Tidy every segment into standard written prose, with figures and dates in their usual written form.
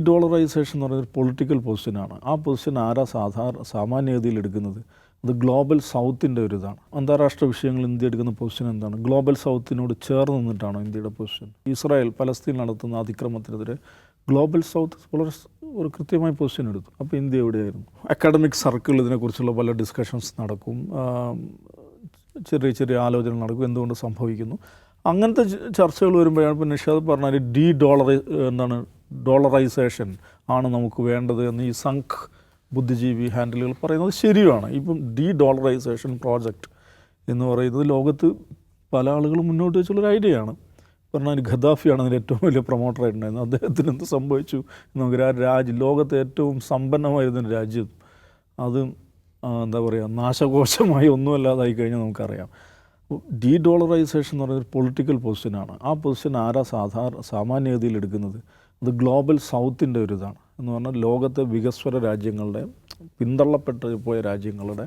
Dollarisation എന്ന് പറയുന്നത് political പൊസിഷനാണ്. ആ പൊസിഷൻ ആരാ സാമാന്യഗതിയിൽ എടുക്കുന്നത്? അത് ഗ്ലോബൽ സൗത്തിൻ്റെ ഒരു ഇതാണ്. അന്താരാഷ്ട്ര വിഷയങ്ങൾ ഇന്ത്യ എടുക്കുന്ന പൊസിഷൻ എന്താണ്? ഗ്ലോബൽ സൗത്തിനോട് ചേർന്ന് നിന്നിട്ടാണോ ഇന്ത്യയുടെ പൊസിഷൻ? ഇസ്രായേൽ പലസ്തീൻ നടത്തുന്ന അതിക്രമത്തിനെതിരെ ഗ്ലോബൽ സൗത്ത് വളരെ ഒരു കൃത്യമായ പൊസിഷൻ എടുത്തു. അപ്പോൾ ഇന്ത്യ എവിടെയായിരുന്നു? അക്കാഡമിക് സർക്കിൾ ഇതിനെക്കുറിച്ചുള്ള പല ഡിസ്കഷൻസ് നടക്കും, ചെറിയ ചെറിയ ആലോചന നടക്കും, എന്തുകൊണ്ട് സംഭവിക്കുന്നു, അങ്ങനത്തെ ചർച്ചകൾ വരുമ്പോഴാണ് ഇപ്പോൾ നിഷാദ് പറഞ്ഞാൽ ഡോളറൈസേഷൻ ആണ് നമുക്ക് വേണ്ടത് എന്ന് ഈ സംഘ് ബുദ്ധിജീവി ഹാൻഡിലുകൾ പറയുന്നത് ശരിയാണ്. ഇപ്പം ഡോളറൈസേഷൻ പ്രോജക്റ്റ് എന്ന് പറയുന്നത് ലോകത്ത് പല ആളുകളും മുന്നോട്ട് വെച്ചുള്ളൊരു ഐഡിയ ആണ്. പറഞ്ഞാൽ ഖദാഫിയാണ് അതിൻ്റെ ഏറ്റവും വലിയ പ്രൊമോട്ടറായിട്ടുണ്ടായിരുന്നത്. അദ്ദേഹത്തിന് എന്ത് സംഭവിച്ചു നമുക്ക് ലോകത്തെ ഏറ്റവും സമ്പന്നമായിരുന്നൊരു രാജ്യം അത് എന്താ പറയുക, നാശകോശമായി ഒന്നുമല്ലാതായി കഴിഞ്ഞാൽ നമുക്കറിയാം. ഡോളറൈസേഷൻ എന്ന് പറയുന്നത് പൊളിറ്റിക്കൽ പൊസിഷനാണ്. ആ പൊസിഷൻ ആരാ സാമാന്യഗതിയിൽ എടുക്കുന്നത്? അത് ഗ്ലോബൽ സൗത്തിൻ്റെ ഒരു ഇതാണ്. എന്ന് പറഞ്ഞാൽ ലോകത്തെ വികസ്വര രാജ്യങ്ങളുടെ, പിന്തള്ളപ്പെട്ട് പോയ രാജ്യങ്ങളുടെ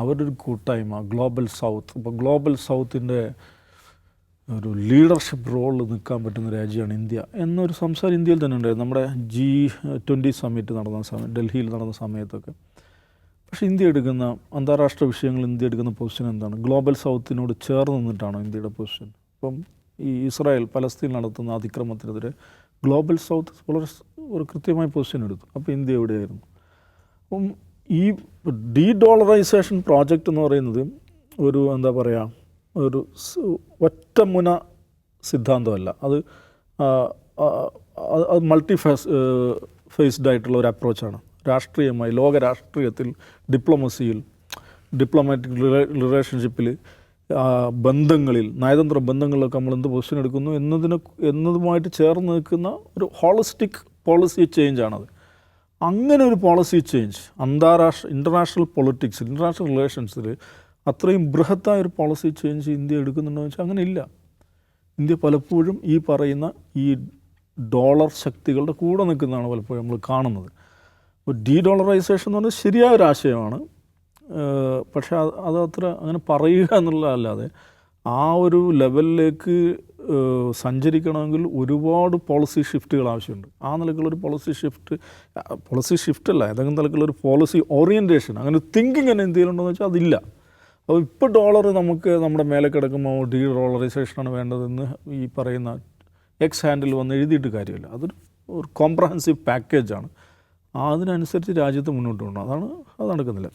അവരുടെ ഒരു കൂട്ടായ്മ ഗ്ലോബൽ സൗത്ത്. ഇപ്പോൾ ഗ്ലോബൽ സൗത്തിൻ്റെ ഒരു ലീഡർഷിപ്പ് റോളിൽ നിൽക്കാൻ പറ്റുന്ന രാജ്യമാണ് ഇന്ത്യ എന്നൊരു സംസാരം ഇന്ത്യയിൽ തന്നെ ഉണ്ടായിരുന്നു. നമ്മുടെ G20 സമ്മിറ്റ് നടന്ന സമയം, ഡൽഹിയിൽ നടന്ന സമയത്തൊക്കെ. പക്ഷേ ഇന്ത്യ എടുക്കുന്ന അന്താരാഷ്ട്ര വിഷയങ്ങൾ ഇന്ത്യ എടുക്കുന്ന പൊസിഷൻ എന്താണ്? ഗ്ലോബൽ സൗത്തിനോട് ചേർന്ന് നിന്നിട്ടാണോ ഇന്ത്യയുടെ പൊസിഷൻ? ഇപ്പം ഈ ഇസ്രായേൽ പലസ്തീൻ നടത്തുന്ന അതിക്രമത്തിനെതിരെ ഗ്ലോബൽ സൗത്ത് വളരെ ഒരു കൃത്യമായ പൊസിഷൻ എടുത്തു. അപ്പോൾ ഇന്ത്യ എവിടെയായിരുന്നു? അപ്പം ഈ ഡോളറൈസേഷൻ പ്രോജക്റ്റ് എന്ന് പറയുന്നത് ഒരു എന്താ പറയുക, ഒരു ഒറ്റമുന സിദ്ധാന്തമല്ല. അത് ഫേസ്ഡ് ആയിട്ടുള്ള ഒരു അപ്രോച്ചാണ്. രാഷ്ട്രീയമായി ലോക രാഷ്ട്രീയത്തിൽ, ഡിപ്ലോമാറ്റിക് റിലേഷൻഷിപ്പിൽ, ബന്ധങ്ങളിൽ, നയതന്ത്ര ബന്ധങ്ങളിലൊക്കെ നമ്മൾ എന്ത് പൊസിഷൻ എടുക്കുന്നു എന്നതുമായിട്ട് ചേർന്ന് നിൽക്കുന്ന ഒരു ഹോളിസ്റ്റിക് പോളിസി ചേഞ്ചാണത്. അങ്ങനെ ഒരു പോളിസി ചേഞ്ച് ഇൻ്റർനാഷണൽ പൊളിറ്റിക്സിൽ, ഇൻ്റർനാഷണൽ റിലേഷൻസിൽ അത്രയും ബൃഹത്തായ ഒരു പോളിസി ചേഞ്ച് ഇന്ത്യ എടുക്കുന്നുണ്ടോ എന്ന് വെച്ചാൽ അങ്ങനെ ഇല്ല. ഇന്ത്യ പലപ്പോഴും ഈ പറയുന്ന ഈ ഡോളർ ശക്തികളുടെ കൂടെ നിൽക്കുന്നതാണ് പലപ്പോഴും നമ്മൾ കാണുന്നത്. അപ്പോൾ ഡോളറൈസേഷൻ എന്ന് പറഞ്ഞാൽ ശരിയായ ഒരു ആശയമാണ്. പക്ഷേ അത് അത്ര അങ്ങനെ പറയുക എന്നുള്ളതല്ലാതെ ആ ഒരു ലെവലിലേക്ക് സഞ്ചരിക്കണമെങ്കിൽ ഒരുപാട് പോളിസി ഷിഫ്റ്റുകൾ ആവശ്യമുണ്ട്. ആ നിലക്കുള്ളൊരു പോളിസി ഷിഫ്റ്റല്ല, ഏതെങ്കിലും തലക്കുള്ളൊരു പോളിസി ഓറിയൻറ്റേഷൻ, അങ്ങനെ തിങ്കിങ് തന്നെ ഇന്ത്യയിലുണ്ടോയെന്ന് വെച്ചാൽ അതില്ല. അപ്പോൾ ഇപ്പോൾ ഡോളർ നമുക്ക് നമ്മുടെ മേലെ കിടക്കുമ്പോൾ ഡോളറൈസേഷനാണ് വേണ്ടതെന്ന് ഈ പറയുന്ന എക്സ് ഹാൻഡിൽ വന്ന് എഴുതിയിട്ട് കാര്യമില്ല. അതൊരു കോംപ്രഹെൻസീവ് പാക്കേജാണ്. അതിനനുസരിച്ച് രാജ്യത്ത് മുന്നോട്ട് കൊണ്ടുപോകണം. അത് നടക്കുന്നില്ല.